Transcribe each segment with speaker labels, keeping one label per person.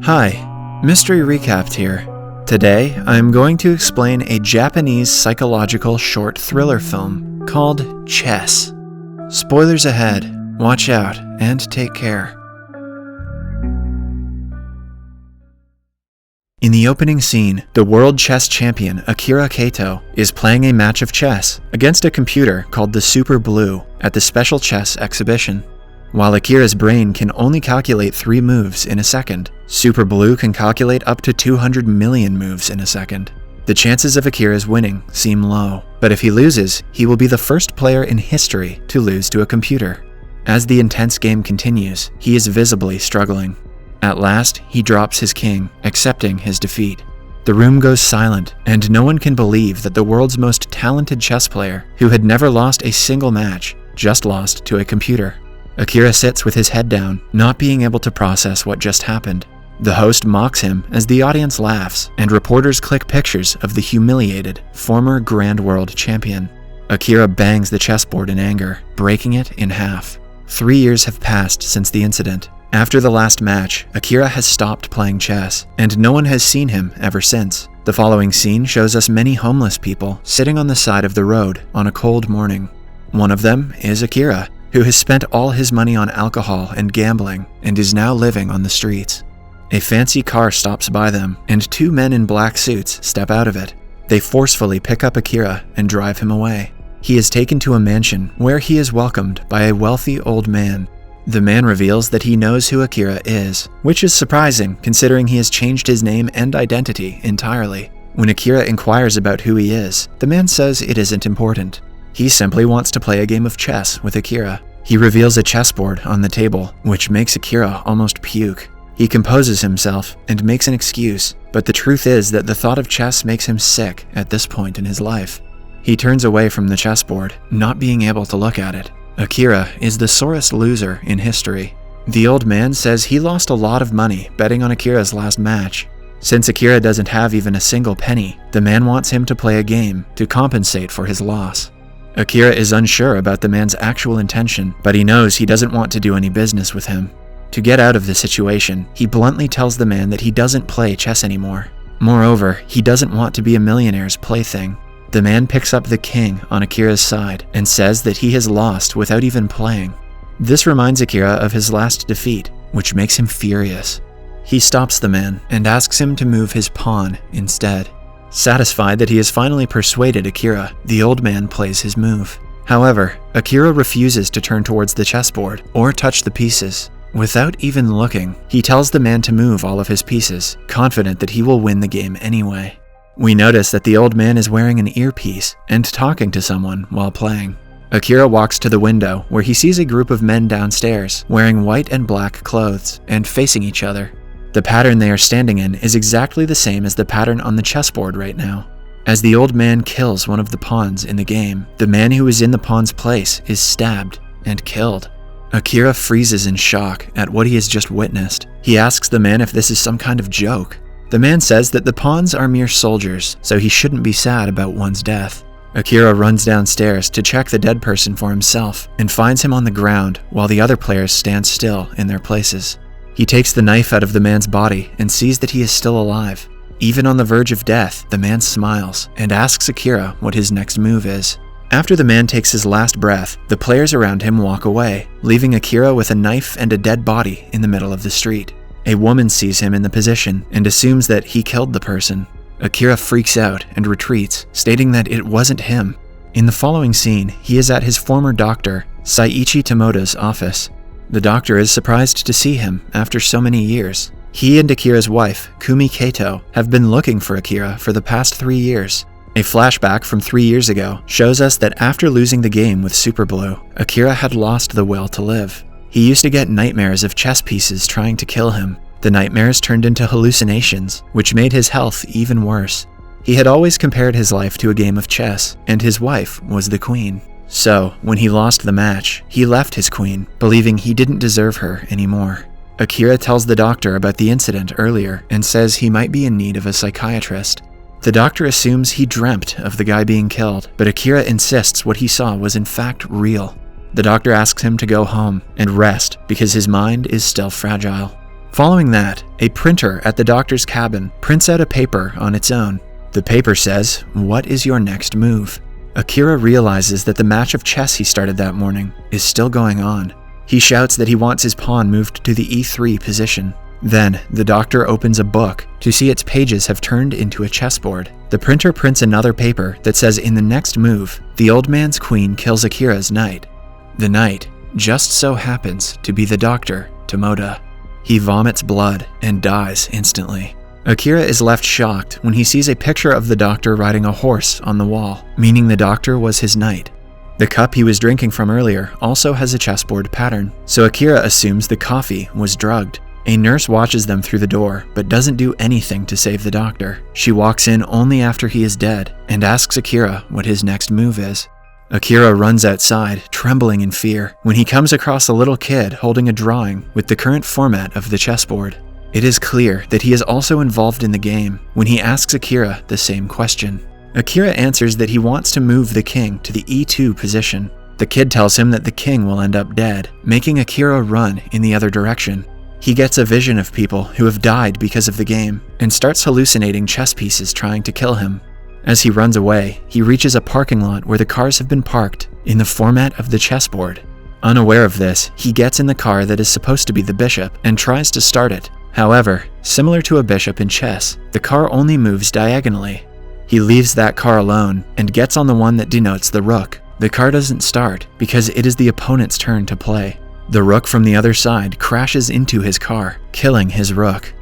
Speaker 1: Hi, Mystery Recapped here. Today, I'm going to explain a Japanese psychological short thriller film called Chess. Spoilers ahead, watch out, and take care. In the opening scene, the world chess champion Akira Kato is playing a match of chess against a computer called the Super Blue at the Special Chess Exhibition. While Akira's brain can only calculate 3 moves in a second, Super Blue can calculate up to 200 million moves in a second. The chances of Akira's winning seem low, but if he loses, he will be the first player in history to lose to a computer. As the intense game continues, he is visibly struggling. At last, he drops his king, accepting his defeat. The room goes silent, and no one can believe that the world's most talented chess player, who had never lost a single match, just lost to a computer. Akira sits with his head down, not being able to process what just happened. The host mocks him as the audience laughs, and reporters click pictures of the humiliated, former Grand World Champion. Akira bangs the chessboard in anger, breaking it in half. 3 years have passed since the incident. After the last match, Akira has stopped playing chess, and no one has seen him ever since. The following scene shows us many homeless people sitting on the side of the road on a cold morning. One of them is Akira, who has spent all his money on alcohol and gambling and is now living on the streets. A fancy car stops by them, and 2 men in black suits step out of it. They forcefully pick up Akira and drive him away. He is taken to a mansion where he is welcomed by a wealthy old man. The man reveals that he knows who Akira is, which is surprising considering he has changed his name and identity entirely. When Akira inquires about who he is, the man says it isn't important. He simply wants to play a game of chess with Akira. He reveals a chessboard on the table, which makes Akira almost puke. He composes himself and makes an excuse, but the truth is that the thought of chess makes him sick at this point in his life. He turns away from the chessboard, not being able to look at it. Akira is the sorest loser in history. The old man says he lost a lot of money betting on Akira's last match. Since Akira doesn't have even a single penny, the man wants him to play a game to compensate for his loss. Akira is unsure about the man's actual intention, but he knows he doesn't want to do any business with him. To get out of the situation, he bluntly tells the man that he doesn't play chess anymore. Moreover, he doesn't want to be a millionaire's plaything. The man picks up the king on Akira's side and says that he has lost without even playing. This reminds Akira of his last defeat, which makes him furious. He stops the man and asks him to move his pawn instead. Satisfied that he has finally persuaded Akira, the old man plays his move. However, Akira refuses to turn towards the chessboard or touch the pieces. Without even looking, he tells the man to move all of his pieces, confident that he will win the game anyway. We notice that the old man is wearing an earpiece and talking to someone while playing. Akira walks to the window where he sees a group of men downstairs wearing white and black clothes and facing each other. The pattern they are standing in is exactly the same as the pattern on the chessboard right now. As the old man kills one of the pawns in the game, the man who is in the pawn's place is stabbed and killed. Akira freezes in shock at what he has just witnessed. He asks the man if this is some kind of joke. The man says that the pawns are mere soldiers, so he shouldn't be sad about one's death. Akira runs downstairs to check the dead person for himself and finds him on the ground while the other players stand still in their places. He takes the knife out of the man's body and sees that he is still alive. Even on the verge of death, the man smiles and asks Akira what his next move is. After the man takes his last breath, the players around him walk away, leaving Akira with a knife and a dead body in the middle of the street. A woman sees him in the position and assumes that he killed the person. Akira freaks out and retreats, stating that it wasn't him. In the following scene, he is at his former doctor, Saiichi Tomoda's office. The doctor is surprised to see him after so many years. He and Akira's wife, Kumi Kato, have been looking for Akira for the past 3 years. A flashback from 3 years ago shows us that after losing the game with Super Blue, Akira had lost the will to live. He used to get nightmares of chess pieces trying to kill him. The nightmares turned into hallucinations, which made his health even worse. He had always compared his life to a game of chess, and his wife was the queen. So, when he lost the match, he left his queen, believing he didn't deserve her anymore. Akira tells the doctor about the incident earlier and says he might be in need of a psychiatrist. The doctor assumes he dreamt of the guy being killed, but Akira insists what he saw was in fact real. The doctor asks him to go home and rest because his mind is still fragile. Following that, a printer at the doctor's cabin prints out a paper on its own. The paper says, "What is your next move?" Akira realizes that the match of chess he started that morning is still going on. He shouts that he wants his pawn moved to the e3 position. Then, the doctor opens a book to see its pages have turned into a chessboard. The printer prints another paper that says in the next move, the old man's queen kills Akira's knight. The knight just so happens to be the doctor, Tomoda. He vomits blood and dies instantly. Akira is left shocked when he sees a picture of the doctor riding a horse on the wall, meaning the doctor was his knight. The cup he was drinking from earlier also has a chessboard pattern, so Akira assumes the coffee was drugged. A nurse watches them through the door, but doesn't do anything to save the doctor. She walks in only after he is dead and asks Akira what his next move is. Akira runs outside, trembling in fear, when he comes across a little kid holding a drawing with the current format of the chessboard. It is clear that he is also involved in the game when he asks Akira the same question. Akira answers that he wants to move the king to the e2 position. The kid tells him that the king will end up dead, making Akira run in the other direction. He gets a vision of people who have died because of the game and starts hallucinating chess pieces trying to kill him. As he runs away, he reaches a parking lot where the cars have been parked in the format of the chessboard. Unaware of this, he gets in the car that is supposed to be the bishop and tries to start it. However, similar to a bishop in chess, the car only moves diagonally. He leaves that car alone and gets on the one that denotes the rook. The car doesn't start because it is the opponent's turn to play. The rook from the other side crashes into his car, killing his rook.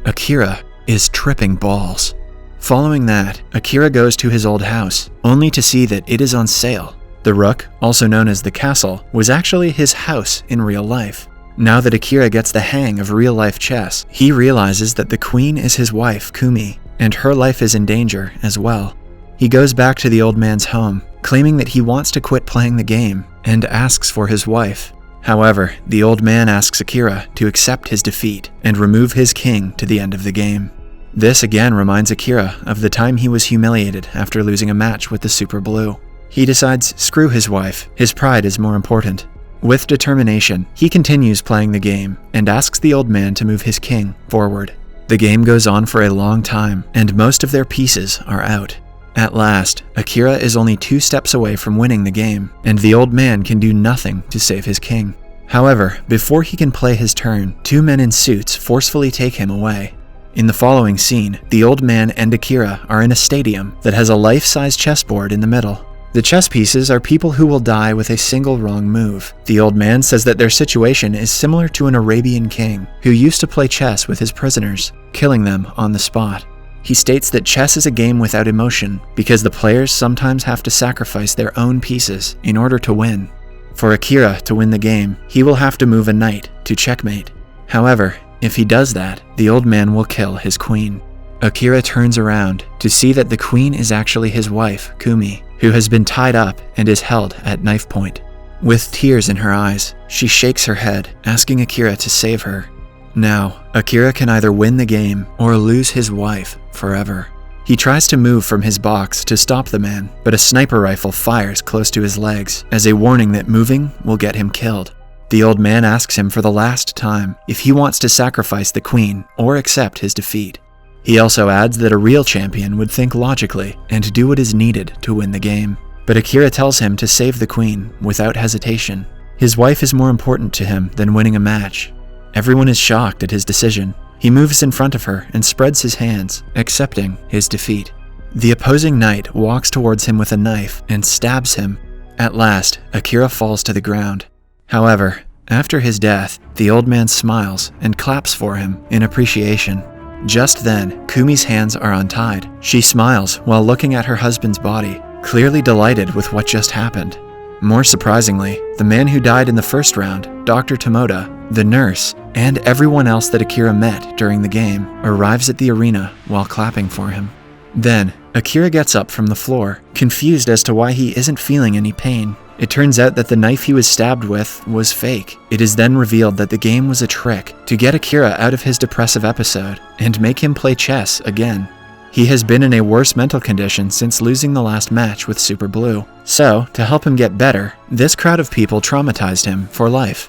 Speaker 1: Akira is tripping balls. Following that, Akira goes to his old house, only to see that it is on sale. The rook, also known as the castle, was actually his house in real life. Now that Akira gets the hang of real-life chess, he realizes that the queen is his wife, Kumi, and her life is in danger as well. He goes back to the old man's home, claiming that he wants to quit playing the game, and asks for his wife. However, the old man asks Akira to accept his defeat and remove his king to the end of the game. This again reminds Akira of the time he was humiliated after losing a match with the Super Blue. He decides, screw his wife, his pride is more important. With determination, he continues playing the game and asks the old man to move his king forward. The game goes on for a long time, and most of their pieces are out. At last, Akira is only 2 steps away from winning the game, and the old man can do nothing to save his king. However, before he can play his turn, 2 men in suits forcefully take him away. In the following scene, the old man and Akira are in a stadium that has a life-size chessboard in the middle. The chess pieces are people who will die with a single wrong move. The old man says that their situation is similar to an Arabian king who used to play chess with his prisoners, killing them on the spot. He states that chess is a game without emotion because the players sometimes have to sacrifice their own pieces in order to win. For Akira to win the game, he will have to move a knight to checkmate. However, if he does that, the old man will kill his queen. Akira turns around to see that the queen is actually his wife, Kumi, who has been tied up and is held at knife point. With tears in her eyes, she shakes her head, asking Akira to save her. Now, Akira can either win the game or lose his wife forever. He tries to move from his box to stop the man, but a sniper rifle fires close to his legs as a warning that moving will get him killed. The old man asks him for the last time if he wants to sacrifice the queen or accept his defeat. He also adds that a real champion would think logically and do what is needed to win the game. But Akira tells him to save the queen without hesitation. His wife is more important to him than winning a match. Everyone is shocked at his decision. He moves in front of her and spreads his hands, accepting his defeat. The opposing knight walks towards him with a knife and stabs him. At last, Akira falls to the ground. However, after his death, the old man smiles and claps for him in appreciation. Just then, Kumi's hands are untied. She smiles while looking at her husband's body, clearly delighted with what just happened. More surprisingly, the man who died in the first round, Dr. Tomoda, the nurse, and everyone else that Akira met during the game, arrives at the arena while clapping for him. Then, Akira gets up from the floor, confused as to why he isn't feeling any pain. It turns out that the knife he was stabbed with was fake. It is then revealed that the game was a trick to get Akira out of his depressive episode and make him play chess again. He has been in a worse mental condition since losing the last match with Super Blue. So, to help him get better, this crowd of people traumatized him for life.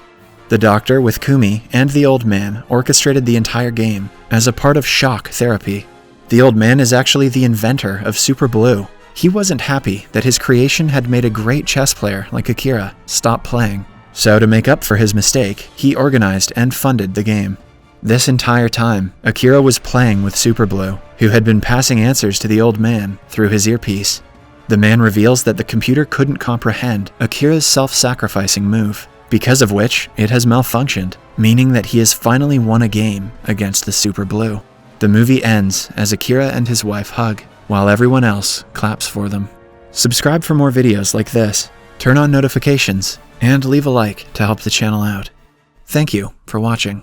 Speaker 1: The doctor with Kumi and the old man orchestrated the entire game as a part of shock therapy. The old man is actually the inventor of Super Blue. He wasn't happy that his creation had made a great chess player like Akira stop playing. So to make up for his mistake, he organized and funded the game. This entire time, Akira was playing with Super Blue, who had been passing answers to the old man through his earpiece. The man reveals that the computer couldn't comprehend Akira's self-sacrificing move, because of which it has malfunctioned, meaning that he has finally won a game against the Super Blue. The movie ends as Akira and his wife hug, while everyone else claps for them. Subscribe for more videos like this, turn on notifications, and leave a like to help the channel out. Thank you for watching.